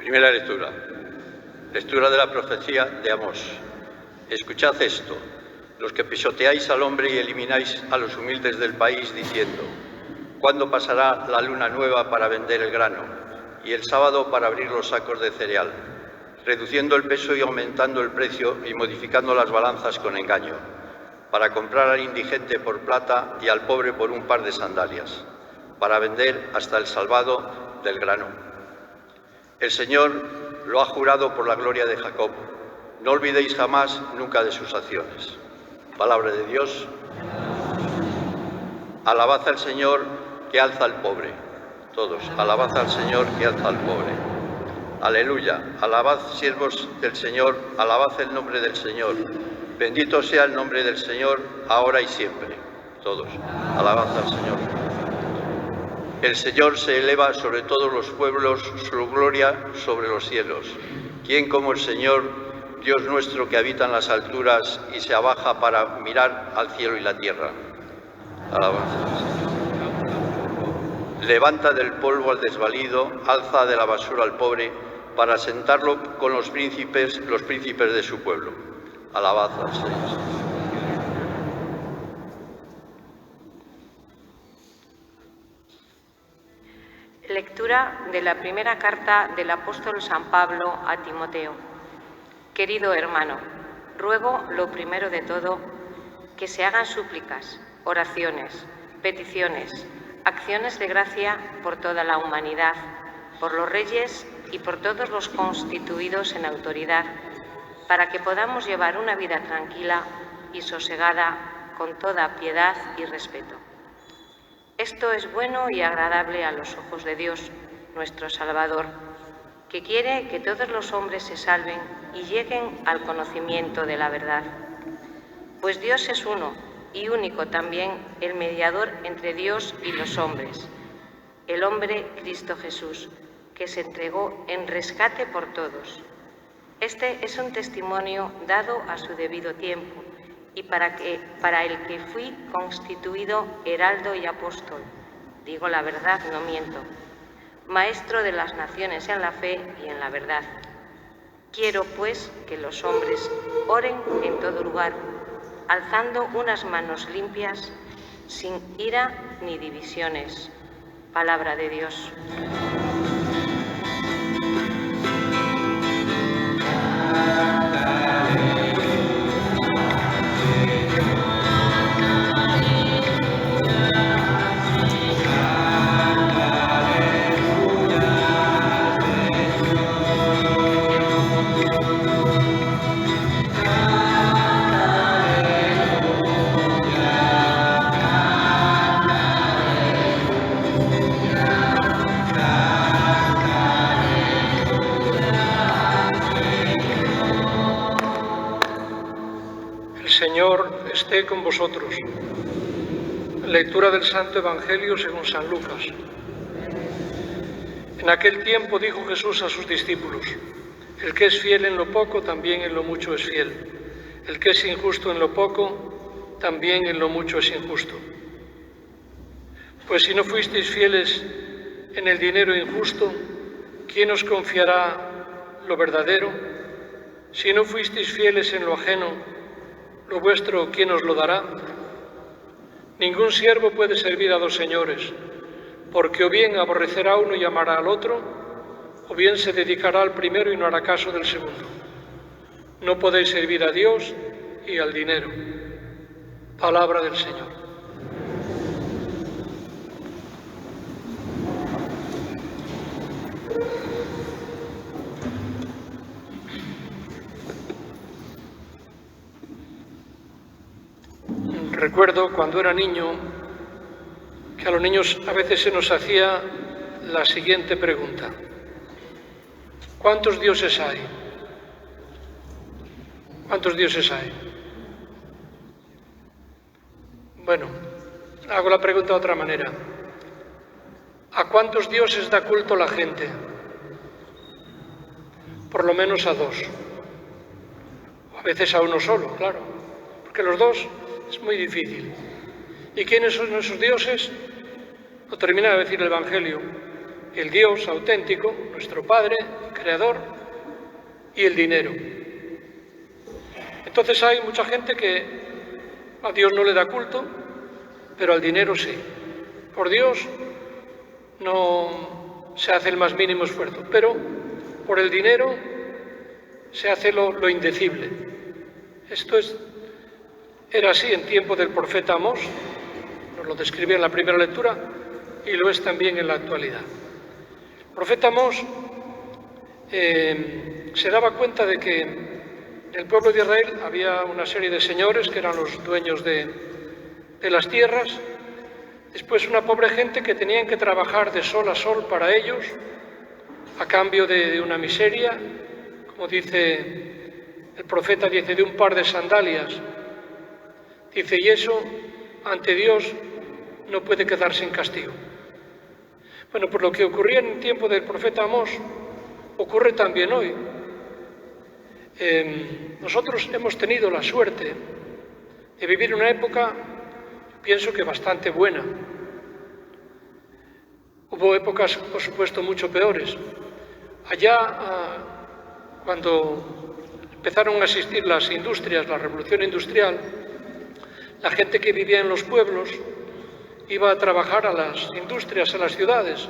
Primera lectura. Lectura de la profecía de Amós. Escuchad esto, los que pisoteáis al hombre y elimináis a los humildes del país, diciendo: ¿cuándo pasará la luna nueva para vender el grano y el sábado para abrir los sacos de cereal, reduciendo el peso y aumentando el precio y modificando las balanzas con engaño, para comprar al indigente por plata y al pobre por un par de sandalias, para vender hasta el salvado del grano? El Señor lo ha jurado por la gloria de Jacob. No olvidéis jamás nunca de sus acciones. Palabra de Dios. Alabad al Señor que alza al pobre. Todos, alabad al Señor que alza al pobre. Aleluya. Alabad, siervos del Señor, alabad el nombre del Señor. Bendito sea el nombre del Señor, ahora y siempre. Todos, alabad al Señor. El Señor se eleva sobre todos los pueblos, su gloria sobre los cielos. ¿Quién como el Señor, Dios nuestro, que habita en las alturas y se abaja para mirar al cielo y la tierra? Alabanza al Señor. Levanta del polvo al desvalido, alza de la basura al pobre, para sentarlo con los príncipes de su pueblo. Alabad al Señor. Lectura de la primera carta del apóstol San Pablo a Timoteo. Querido hermano, ruego lo primero de todo que se hagan súplicas, oraciones, peticiones, acciones de gracia por toda la humanidad, por los reyes y por todos los constituidos en autoridad, para que podamos llevar una vida tranquila y sosegada con toda piedad y respeto. Esto es bueno y agradable a los ojos de Dios, nuestro Salvador, que quiere que todos los hombres se salven y lleguen al conocimiento de la verdad. Pues Dios es uno y único también, el mediador entre Dios y los hombres, el hombre Cristo Jesús, que se entregó en rescate por todos. Este es un testimonio dado a su debido tiempo, y para el que fui constituido heraldo y apóstol, digo la verdad, no miento, maestro de las naciones en la fe y en la verdad. Quiero, pues, que los hombres oren en todo lugar, alzando unas manos limpias, sin ira ni divisiones. Palabra de Dios. Señor esté con vosotros. Lectura del Santo Evangelio según San Lucas. En aquel tiempo dijo Jesús a sus discípulos: el que es fiel en lo poco, también en lo mucho es fiel. El que es injusto en lo poco, también en lo mucho es injusto. Pues si no fuisteis fieles en el dinero injusto, ¿quién os confiará lo verdadero? Si no fuisteis fieles en lo ajeno, lo vuestro, ¿quién os lo dará? Ningún siervo puede servir a dos señores, porque o bien aborrecerá a uno y amará al otro, o bien se dedicará al primero y no hará caso del segundo. No podéis servir a Dios y al dinero. Palabra del Señor. Recuerdo cuando era niño que a los niños a veces se nos hacía la siguiente pregunta: ¿cuántos dioses hay? ¿Cuántos dioses hay? Bueno, hago la pregunta de otra manera. ¿A cuántos dioses da culto la gente? Por lo menos a dos. O a veces a uno solo, claro, porque los dos es muy difícil. ¿Y quiénes son esos dioses? Lo termina de decir el Evangelio: el Dios auténtico, nuestro Padre, Creador, y el dinero. Entonces hay mucha gente que a Dios no le da culto, pero al dinero sí. Por Dios no se hace el más mínimo esfuerzo, pero por el dinero se hace lo indecible. Esto era así en tiempo del profeta Amós, nos lo describía en la primera lectura, y lo es también en la actualidad. El profeta Amós se daba cuenta de que en el pueblo de Israel había una serie de señores que eran los dueños de las tierras, después una pobre gente que tenían que trabajar de sol a sol para ellos, a cambio de una miseria, como dice el profeta, dice, de un par de sandalias. Dice, y eso ante Dios no puede quedar sin castigo. Bueno, pues lo que ocurría en el tiempo del profeta Amós ocurre también hoy. Nosotros hemos tenido la suerte de vivir una época, pienso que bastante buena. Hubo épocas, por supuesto, mucho peores. Allá, cuando empezaron a existir las industrias, la revolución industrial, la gente que vivía en los pueblos iba a trabajar a las industrias, a las ciudades,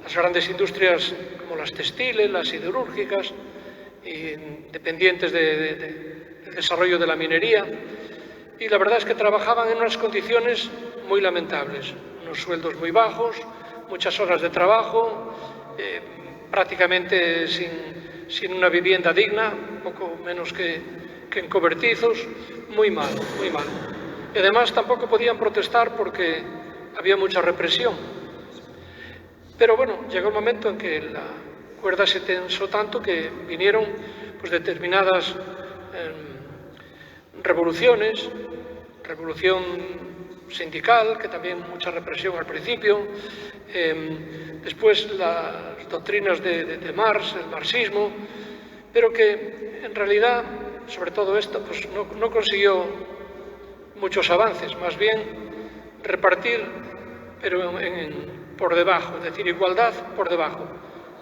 las grandes industrias como las textiles, las siderúrgicas, y dependientes del desarrollo de la minería, y la verdad es que trabajaban en unas condiciones muy lamentables, unos sueldos muy bajos, muchas horas de trabajo, prácticamente sin una vivienda digna, poco menos que en cobertizos, muy mal, muy mal. Y además tampoco podían protestar porque había mucha represión. Pero bueno, llegó el momento en que la cuerda se tensó tanto que vinieron pues determinadas revoluciones, revolución sindical, que también mucha represión al principio, después las doctrinas de Marx, el marxismo, pero que en realidad, sobre todo esto, pues no consiguió muchos avances, más bien repartir, pero por debajo, es decir, igualdad por debajo.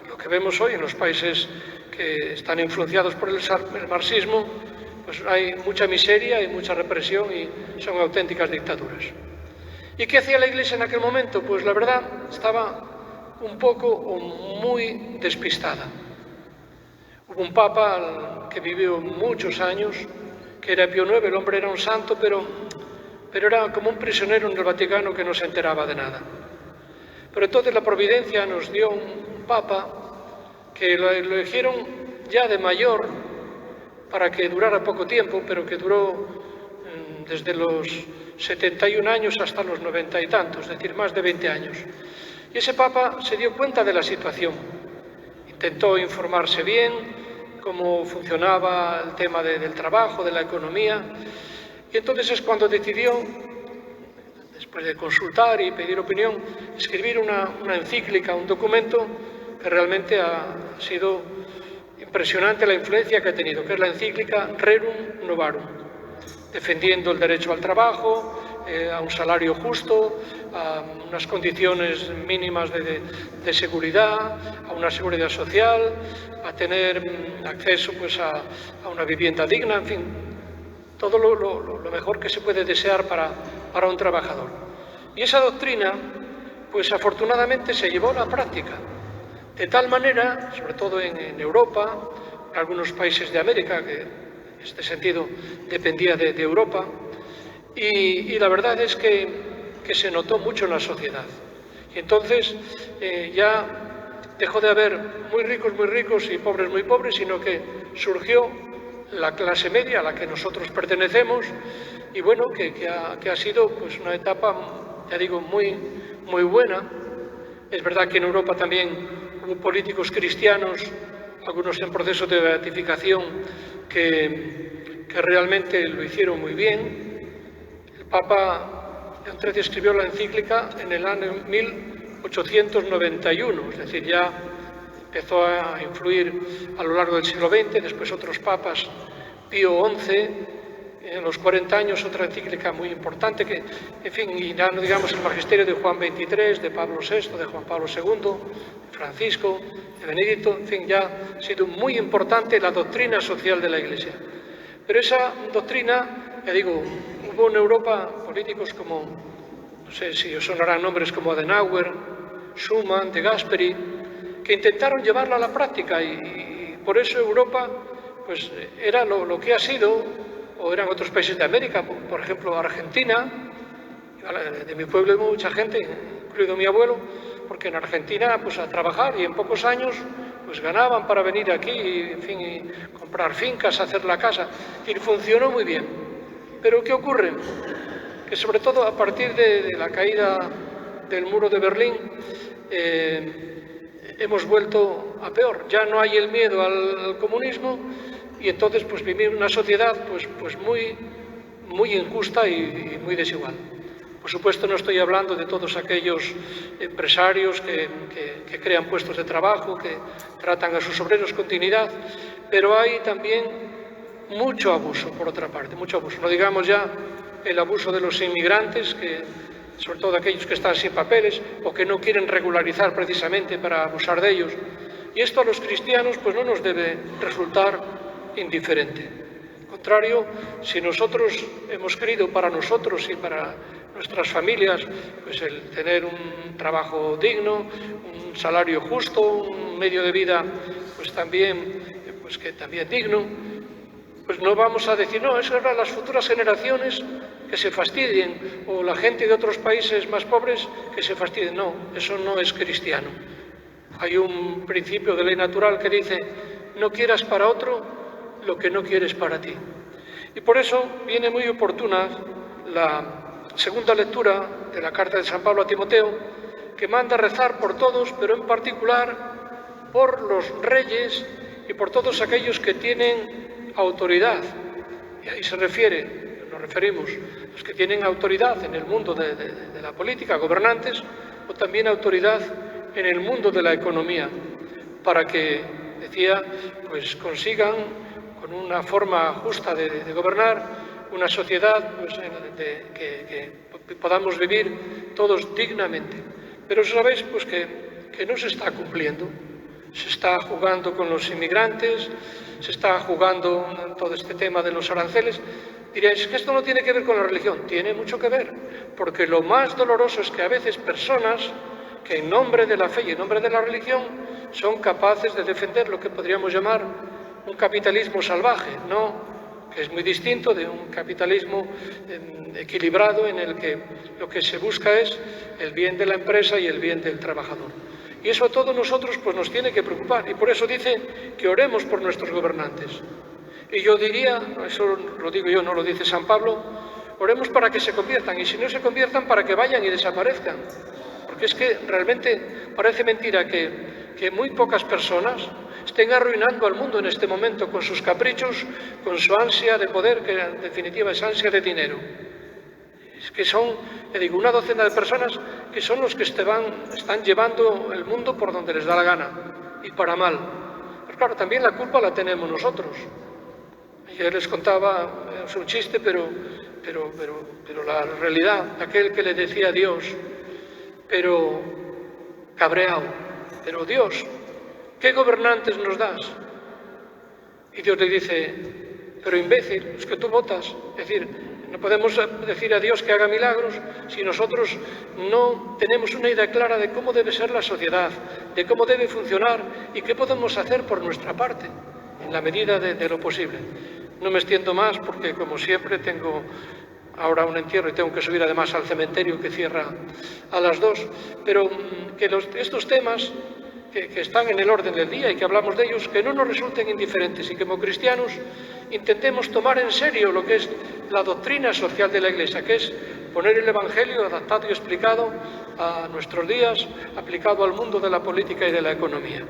Lo que vemos hoy en los países que están influenciados por el marxismo, pues hay mucha miseria y mucha represión y son auténticas dictaduras. ¿Y qué hacía la Iglesia en aquel momento? Pues la verdad estaba un poco o muy despistada. Hubo un papa que vivió muchos años, que era Pío IX, el hombre era un santo, pero era como un prisionero en el Vaticano que no se enteraba de nada. Pero entonces la providencia nos dio un papa que lo eligieron ya de mayor para que durara poco tiempo, pero que duró desde los 71 años hasta los 90 y tantos, es decir, más de 20 años. Y ese papa se dio cuenta de la situación, intentó informarse bien cómo funcionaba el tema del trabajo, de la economía, y entonces es cuando decidió, después de consultar y pedir opinión, escribir una encíclica, un documento que realmente ha sido impresionante la influencia que ha tenido, que es la encíclica Rerum Novarum, defendiendo el derecho al trabajo, a un salario justo, a unas condiciones mínimas de seguridad, a una seguridad social, a tener acceso pues, a una vivienda digna, en fin, todo lo mejor que se puede desear para un trabajador. Y esa doctrina, pues afortunadamente se llevó a la práctica, de tal manera, sobre todo en Europa, en algunos países de América, que en este sentido dependía de Europa, y la verdad es que se notó mucho en la sociedad. Y entonces ya dejó de haber muy ricos y pobres muy pobres, sino que surgió la clase media a la que nosotros pertenecemos, y bueno, que ha sido pues una etapa, ya digo, muy buena. Es verdad que en Europa también hubo políticos cristianos, algunos en proceso de beatificación, que realmente lo hicieron muy bien. El Papa León XIII escribió la encíclica en el año 1891, es decir, ya empezó a influir a lo largo del siglo XX, después otros papas, Pío XI, en los 40 años otra encíclica muy importante, que, en fin, y ya no digamos el magisterio de Juan XXIII, de Pablo VI, de Juan Pablo II, de Francisco, de Benedicto, en fin, ya ha sido muy importante la doctrina social de la Iglesia. Pero esa doctrina, ya digo, hubo en Europa políticos como, no sé si os sonarán nombres como Adenauer, Schuman, De Gasperi, que intentaron llevarla a la práctica y por eso Europa pues era lo que ha sido, o eran otros países de América, por ejemplo Argentina. De mi pueblo hay mucha gente, incluido mi abuelo, porque en Argentina pues a trabajar y en pocos años pues ganaban para venir aquí y, en fin, y comprar fincas, hacer la casa, y funcionó muy bien. Pero ¿qué ocurre? Que sobre todo a partir de la caída del muro de Berlín hemos vuelto a peor. Ya no hay el miedo al comunismo y entonces pues vivimos una sociedad pues muy injusta y muy desigual. Por supuesto no estoy hablando de todos aquellos empresarios que crean puestos de trabajo, que tratan a sus obreros con dignidad, pero hay también mucho abuso, por otra parte, mucho abuso. No digamos ya el abuso de los inmigrantes, sobre todo aquellos que están sin papeles o que no quieren regularizar precisamente para abusar de ellos. Y esto a los cristianos pues no nos debe resultar indiferente. Al contrario, si nosotros hemos querido para nosotros y para nuestras familias pues el tener un trabajo digno, un salario justo, un medio de vida pues también digno, pues no vamos a decir, no, eso era las futuras generaciones que se fastidien, o la gente de otros países más pobres que se fastidien. No, eso no es cristiano. Hay un principio de ley natural que dice, no quieras para otro lo que no quieres para ti. Y por eso viene muy oportuna la segunda lectura de la carta de San Pablo a Timoteo, que manda rezar por todos, pero en particular por los reyes y por todos aquellos que tienen autoridad. Y ahí nos referimos a los que tienen autoridad en el mundo de la política, gobernantes, o también autoridad en el mundo de la economía, para que, decía, pues consigan con una forma justa de gobernar una sociedad pues, que podamos vivir todos dignamente. Pero sabéis pues, que no se está cumpliendo. Se está jugando con los inmigrantes, se está jugando todo este tema de los aranceles. Diréis que esto no tiene que ver con la religión. Tiene mucho que ver, porque lo más doloroso es que a veces personas que en nombre de la fe y en nombre de la religión son capaces de defender lo que podríamos llamar un capitalismo salvaje, que es muy distinto de un capitalismo equilibrado en el que lo que se busca es el bien de la empresa y el bien del trabajador. Y eso a todos nosotros pues, nos tiene que preocupar, y por eso dice que oremos por nuestros gobernantes. Y yo diría, eso lo digo yo, no lo dice San Pablo, oremos para que se conviertan, y si no se conviertan, para que vayan y desaparezcan. Porque es que realmente parece mentira que muy pocas personas estén arruinando al mundo en este momento con sus caprichos, con su ansia de poder, que en definitiva es ansia de dinero. Es que son, una docena de personas que son los que están llevando el mundo por donde les da la gana, y para mal. Pero claro, también la culpa la tenemos nosotros. Ayer les contaba, es un chiste, pero la realidad, aquel que le decía a Dios, pero cabreado, pero Dios, ¿qué gobernantes nos das? Y Dios le dice, pero imbécil, los que tú votas. Es decir, no podemos decir a Dios que haga milagros si nosotros no tenemos una idea clara de cómo debe ser la sociedad, de cómo debe funcionar y qué podemos hacer por nuestra parte, en la medida de lo posible. No me extiendo más porque, como siempre, tengo ahora un entierro y tengo que subir además al cementerio que cierra a las 2, pero que estos temas que están en el orden del día y que hablamos de ellos, que no nos resulten indiferentes y que como cristianos intentemos tomar en serio lo que es la doctrina social de la Iglesia, que es poner el Evangelio adaptado y explicado a nuestros días, aplicado al mundo de la política y de la economía.